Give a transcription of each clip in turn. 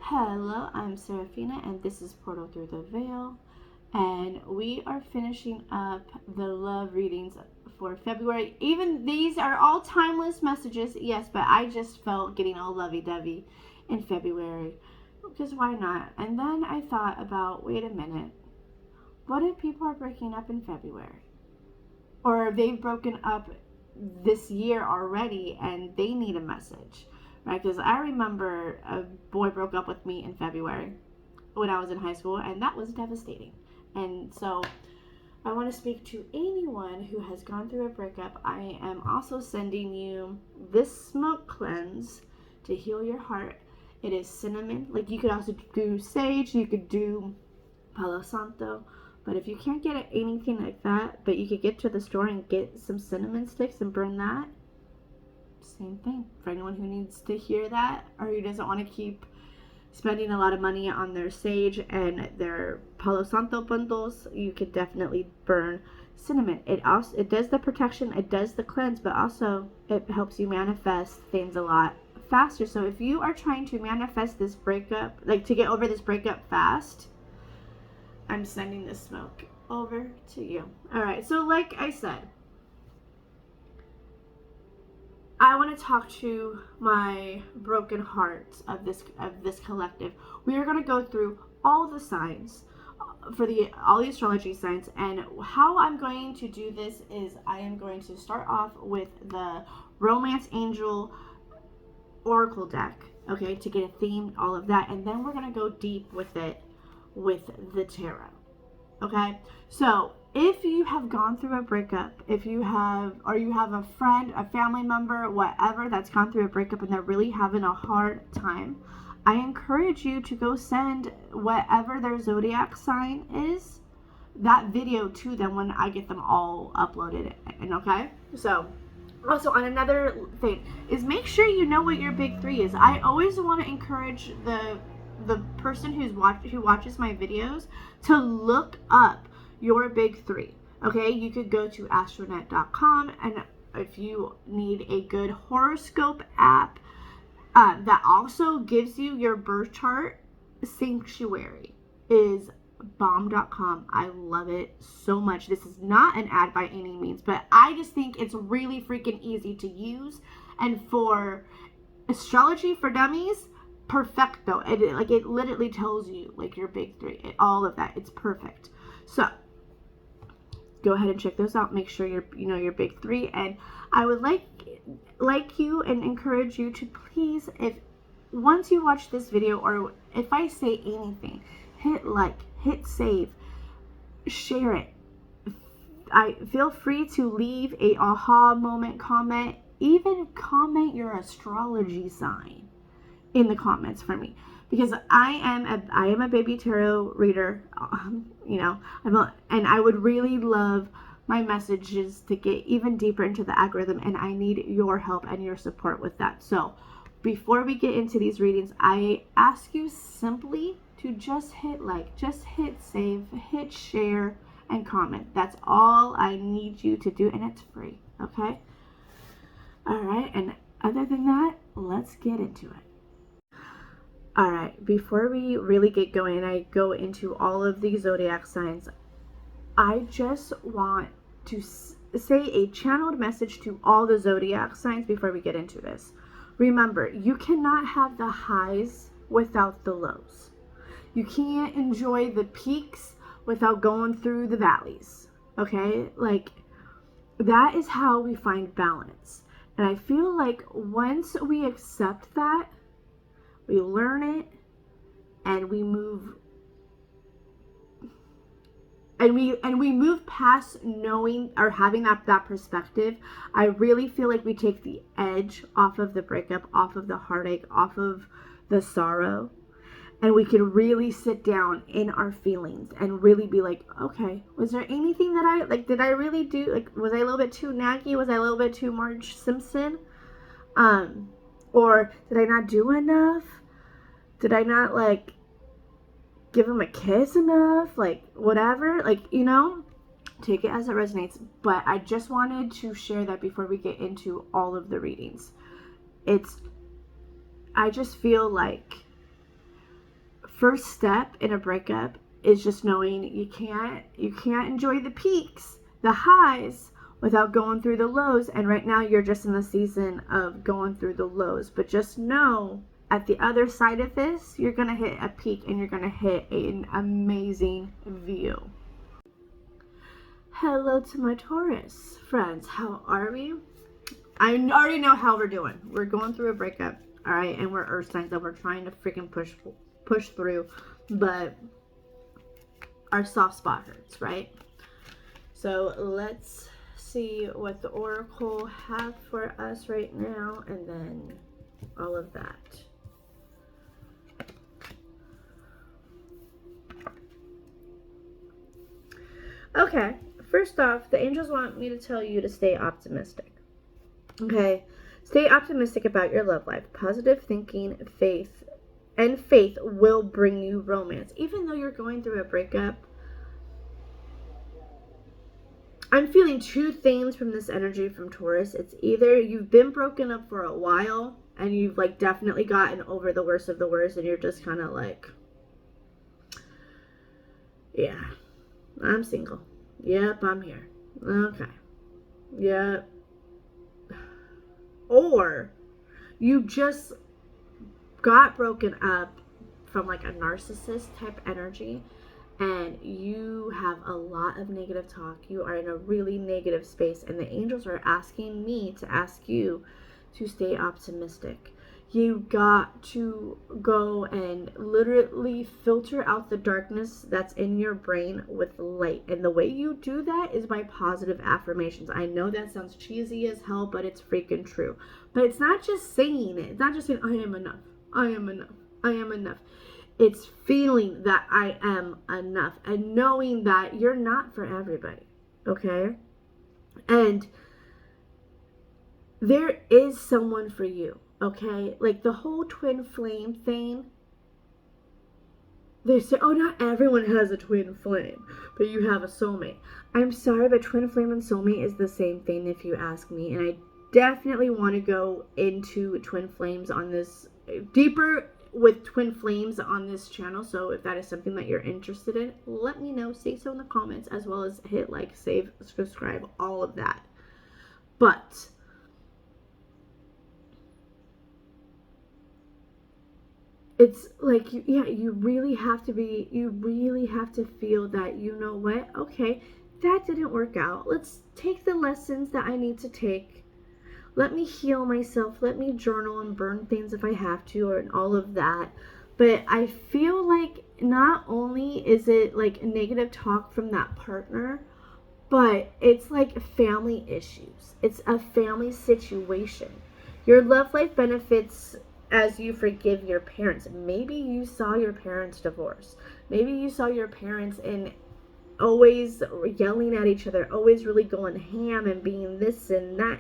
Hello, I'm Serafina, and this is Portal Through the Veil, and we are finishing up the love readings for February. Even these are all timeless messages, yes, but I just felt getting all lovey-dovey in February, because why not? And then I thought about, wait a minute, what if people are breaking up in February? Or they've broken up this year already and they need a message? Right, because I remember a boy broke up with me in February when I was in high school, and that was devastating. And so I want to speak to anyone who has gone through a breakup. I am also sending you this smoke cleanse to heal your heart. It is cinnamon. Like, you could also do sage, you could do Palo Santo, but if you can't get anything like that, but you could get to the store and get some cinnamon sticks and burn that, same thing. For anyone who needs to hear that, or who doesn't want to keep spending a lot of money on their sage and their Palo Santo bundles, you could definitely burn cinnamon. It does the protection, it does the cleanse, but also it helps you manifest things a lot faster. So if you are trying to manifest this breakup, like to get over this breakup fast, I'm sending this smoke over to you. All right, so like I said, I want to talk to my broken hearts of this collective. We are going to go through all the signs for all the astrology signs, and how I'm going to do this is I am going to start off with the Romance Angel Oracle deck, okay, to get a theme, all of that, and then we're going to go deep with it with the tarot. Okay, so if you have gone through a breakup, if you have a friend, a family member, whatever, that's gone through a breakup and they're really having a hard time, I encourage you to go send whatever their zodiac sign is, that video to them when I get them all uploaded. And okay, so also on another thing is, make sure you know what your big three is. I always want to encourage the person who watches my videos to look up your big three. Okay, you could go to astronet.com, and if you need a good horoscope app that also gives you your birth chart, Sanctuary is bomb.com. I love it so much. This is not an ad by any means, but I just think it's really freaking easy to use, and for astrology for dummies, perfecto. It literally tells you like your big three, all of that. It's perfect. So go ahead and check those out. Make sure you know your big three. And I would like you and encourage you to please, if once you watch this video, or if I say anything, hit like, hit save, share it. I feel free to leave a aha moment comment, even comment your astrology sign in the comments for me, because I am a baby tarot reader, and I would really love my messages to get even deeper into the algorithm, and I need your help and your support with that. So before we get into these readings, I ask you simply to just hit like, just hit save, hit share, and comment. That's all I need you to do, and it's free. Okay, all right, and other than that, let's get into it. All right, before we really get going and I go into all of the zodiac signs, I just want to say a channeled message to all the zodiac signs before we get into this. Remember, you cannot have the highs without the lows. You can't enjoy the peaks without going through the valleys, okay? Like, that is how we find balance. And I feel like once we accept that, we learn it, and we move, and we move past knowing or having that perspective. I really feel like we take the edge off of the breakup, off of the heartache, off of the sorrow, and we can really sit down in our feelings and really be like, okay, was there anything that did I really do, was I a little bit too naggy? Was I a little bit too Marge Simpson? Or did I not do enough? Did I not give him a kiss enough? Whatever, take it as it resonates. But I just wanted to share that before we get into all of the readings. I just feel like first step in a breakup is just knowing you can't enjoy the peaks, the highs, without going through the lows. And right now you're just in the season of going through the lows. But just know at the other side of this, you're going to hit a peak and you're going to hit an amazing view. Hello to my Taurus friends. How are we? I already know how we're doing. We're going through a breakup, all right? And we're earth signs and we're trying to freaking push through. But our soft spot hurts, right? So let's see what the oracle have for us right now, and then all of that. Okay, first off, the angels want me to tell you to stay optimistic. Okay, stay optimistic about your love life. Positive thinking, faith will bring you romance. Even though you're going through a breakup, I'm feeling two things from this energy from Taurus. It's either you've been broken up for a while and you've like definitely gotten over the worst of the worst and you're just kind of like, yeah, I'm single. Yep, I'm here. Okay. Yep. Or you just got broken up from like a narcissist type energy and you have a lot of negative talk. You are in a really negative space, and the angels are asking me to ask you to stay optimistic. You got to go and literally filter out the darkness that's in your brain with light. And the way you do that is by positive affirmations. I know that sounds cheesy as hell, but it's freaking true. But it's not just saying it. It's not just saying, I am enough. I am enough. I am enough. It's feeling that I am enough and knowing that you're not for everybody, okay? And there is someone for you, okay? Like the whole twin flame thing, they say, oh, not everyone has a twin flame, but you have a soulmate. I'm sorry, but twin flame and soulmate is the same thing if you ask me. And I definitely want to go into twin flames on this deeper with twin flames on this channel. So if that is something that you're interested in, let me know. Say so in the comments, as well as hit like, save, subscribe, all of that. But it's like, you really have to feel that, you know what, okay, that didn't work out. Let's take the lessons that I need to take. Let me heal myself. Let me journal and burn things if I have to, or all of that. But I feel like not only is it like negative talk from that partner, but it's like family issues. It's a family situation. Your love life benefits as you forgive your parents. Maybe you saw your parents divorce. Maybe you saw your parents in always yelling at each other, always really going ham and being this and that.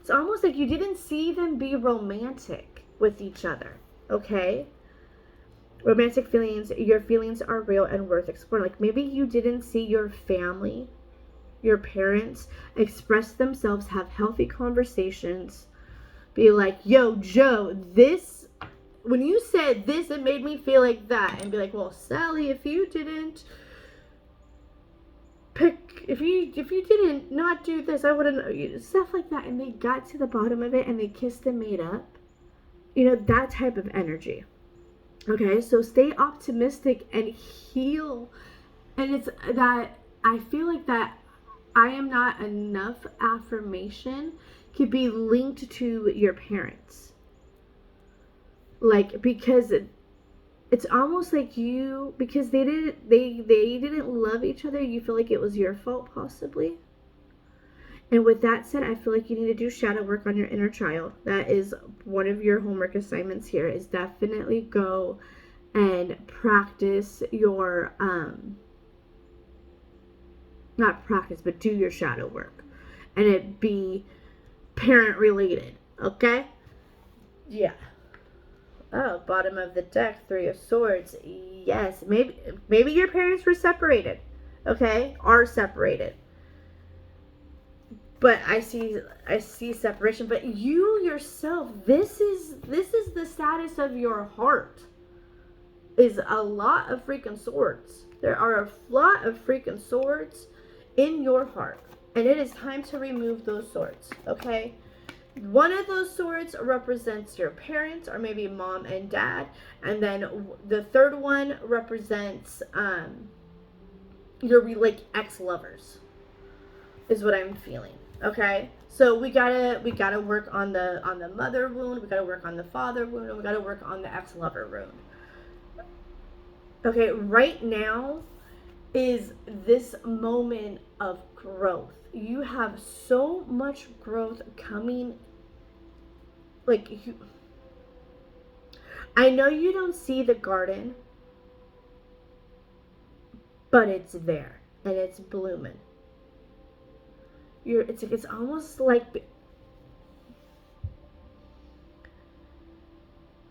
It's almost like you didn't see them be romantic with each other, okay? Romantic feelings, your feelings are real and worth exploring. Like maybe you didn't see your family, your parents express themselves, have healthy conversations, be like, yo, Joe, this, when you said this, it made me feel like that. And be like, well, Sally, if you didn't didn't not do this, I wouldn't, stuff like that. And they got to the bottom of it and they kissed and made up. You know, that type of energy. Okay, so stay optimistic and heal. And it's that I feel like that I am not enough affirmation could be linked to your parents. Like, because it's almost like you, because they didn't love each other, you feel like it was your fault possibly. And with that said, I feel like you need to do shadow work on your inner child. That is one of your homework assignments here, is definitely go and practice your not practice, but do your shadow work, and it be parent related, okay? Yeah. Oh, bottom of the deck, 3 of Swords. Yes, maybe your parents were separated, okay? Are separated. But I see separation. But you yourself, this is the status of your heart. is a lot of freaking swords. There are a lot of freaking swords in your heart. And it is time to remove those swords, okay? One of those swords represents your parents, or maybe mom and dad. And then the third one represents your like ex-lovers, is what I'm feeling. Okay, so we gotta work on the mother wound, we gotta work on the father wound, and we gotta work on the ex-lover wound. Okay, right now is this moment of growth. You have so much growth coming. Like, I know you don't see the garden, but it's there and it's blooming. It's almost like,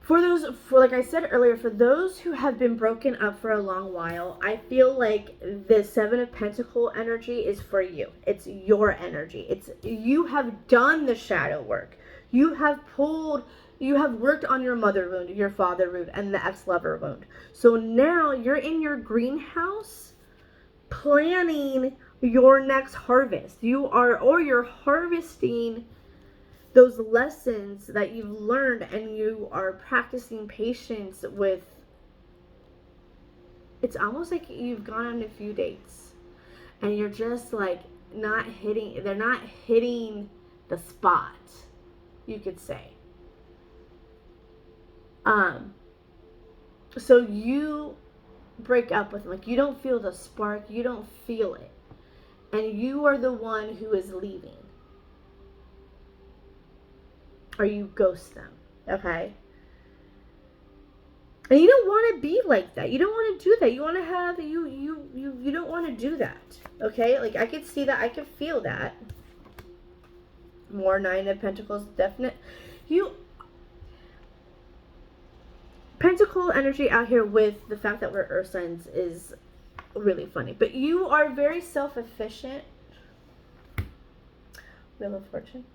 for like I said earlier, for those who have been broken up for a long while, I feel like the Seven of Pentacle energy is for you. It's your energy. It's, you have done the shadow work. You have worked on your mother wound, your father wound, and the ex-lover wound. So now you're in your greenhouse planning your next harvest. You're harvesting those lessons that you've learned, and you are practicing patience with. It's almost like you've gone on a few dates and you're just like they're not hitting the spot, you could say. So you break up with them, like you don't feel the spark, you don't feel it, and you are the one who is leaving, or you ghost them, okay? And you don't want to be like that. You don't want to do that. You want to have you don't want to do that, okay? Like I could see that, I could feel that. More Nine of Pentacles, definite. Pentacle energy out here with the fact that we're earth signs is really funny. But you are very self-efficient. Wheel of Fortune.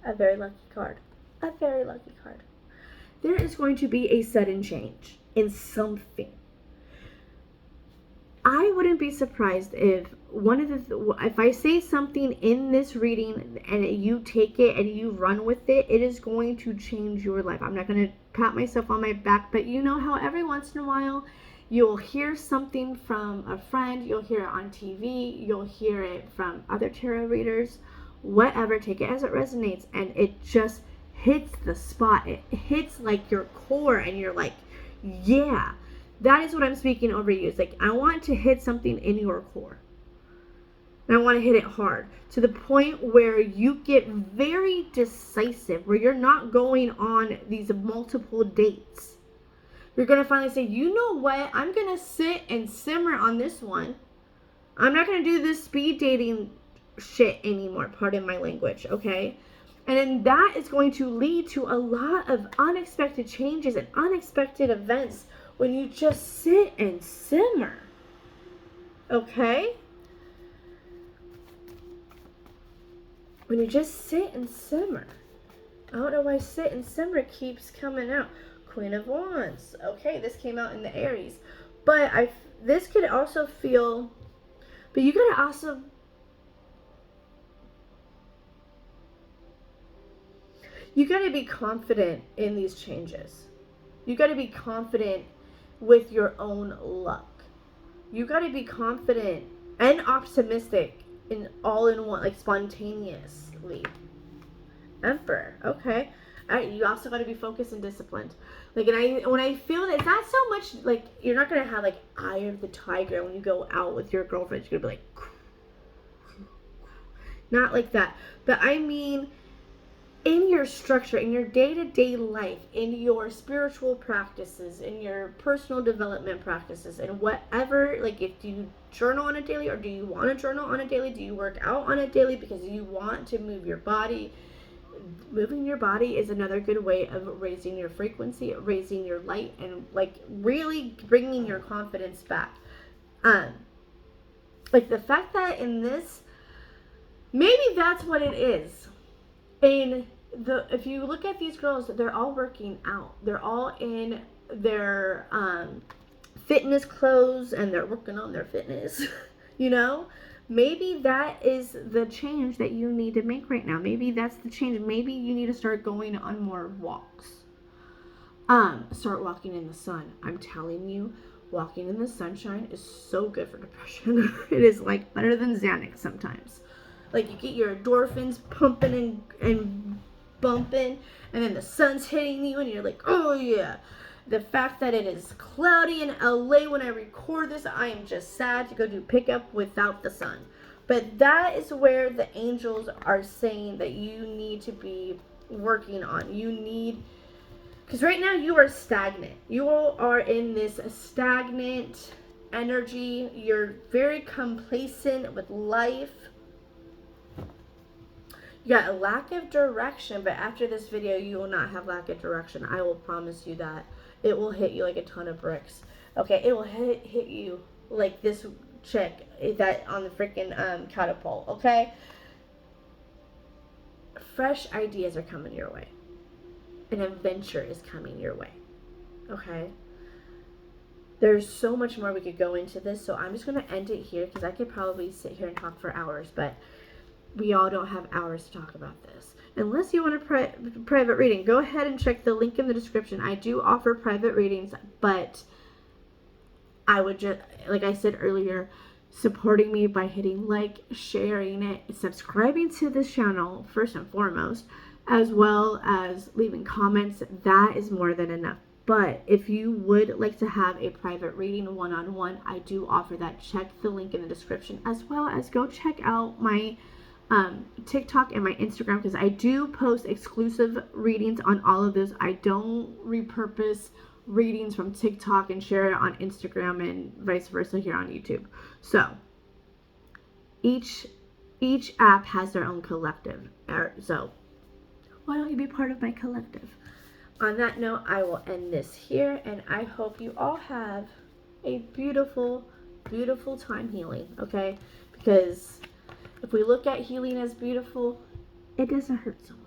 A very lucky card. A very lucky card. There is going to be a sudden change in something. I wouldn't be surprised if if I say something in this reading and you take it and you run with it, it is going to change your life. I'm not going to pat myself on my back, but you know how every once in a while you'll hear something from a friend, you'll hear it on TV, you'll hear it from other tarot readers, whatever, take it as it resonates, and it just hits the spot. It hits like your core, and you're like, yeah, that is what I'm speaking over you. It's like, I want to hit something in your core. And I want to hit it hard, to the point where you get very decisive, where you're not going on these multiple dates. You're going to finally say, you know what? I'm going to sit and simmer on this one. I'm not going to do this speed dating shit anymore. Pardon my language, okay? And then that is going to lead to a lot of unexpected changes and unexpected events when you just sit and simmer. Okay? When you just sit and simmer. I don't know why sit and simmer keeps coming out. Queen of Wands. Okay, this came out in the Aries. But this could also feel, but you gotta also, you got to be confident in these changes. You got to be confident with your own luck. You got to be confident and optimistic in all in one, like spontaneously. Emperor, okay. You also got to be focused and disciplined. Like, and when I feel that, it's not so much like, you're not gonna have like eye of the tiger when you go out with your girlfriend. You're gonna be like, not like that. But I mean, in your structure, in your day-to-day life, in your spiritual practices, in your personal development practices, and whatever, like if you journal on a daily, or do you want to journal on a daily? Do you work out on a daily because you want to move your body? Moving your body is another good way of raising your frequency, raising your light, and like really bringing your confidence back. Like the fact that in this, maybe that's what it is. If you look at these girls, they're all working out. They're all in their fitness clothes and they're working on their fitness, you know? Maybe that is the change that you need to make right now. Maybe that's the change. Maybe you need to start going on more walks. Start walking in the sun. I'm telling you, walking in the sunshine is so good for depression. It is like better than Xanax sometimes. Like you get your endorphins pumping and bumping, and then the sun's hitting you, and you're like, oh yeah. The fact that it is cloudy in LA when I record this, I am just sad to go do pickup without the sun. But that is where the angels are saying that you need to be working on. You need, because right now you are stagnant. You are in this stagnant energy. You're very complacent with life. You got a lack of direction, but after this video, you will not have lack of direction. I will promise you that. It will hit you like a ton of bricks. Okay, it will hit you like this chick that on the freaking catapult, okay? Fresh ideas are coming your way. An adventure is coming your way, okay? There's so much more we could go into this, so I'm just going to end it here because I could probably sit here and talk for hours, but we all don't have hours to talk about this. Unless you want a private reading, go ahead and check the link in the description. I do offer private readings, but I would just, like I said earlier, supporting me by hitting like, sharing it, subscribing to this channel first and foremost, as well as leaving comments. That is more than enough. But if you would like to have a private reading one-on-one, I do offer that. Check the link in the description, as well as go check out my TikTok and my Instagram, because I do post exclusive readings on all of those. I don't repurpose readings from TikTok and share it on Instagram and vice versa here on YouTube. So each app has their own collective. So why don't you be part of my collective? On that note, I will end this here, and I hope you all have a beautiful, beautiful time healing, okay? Because if we look at healing as beautiful, it doesn't hurt so much.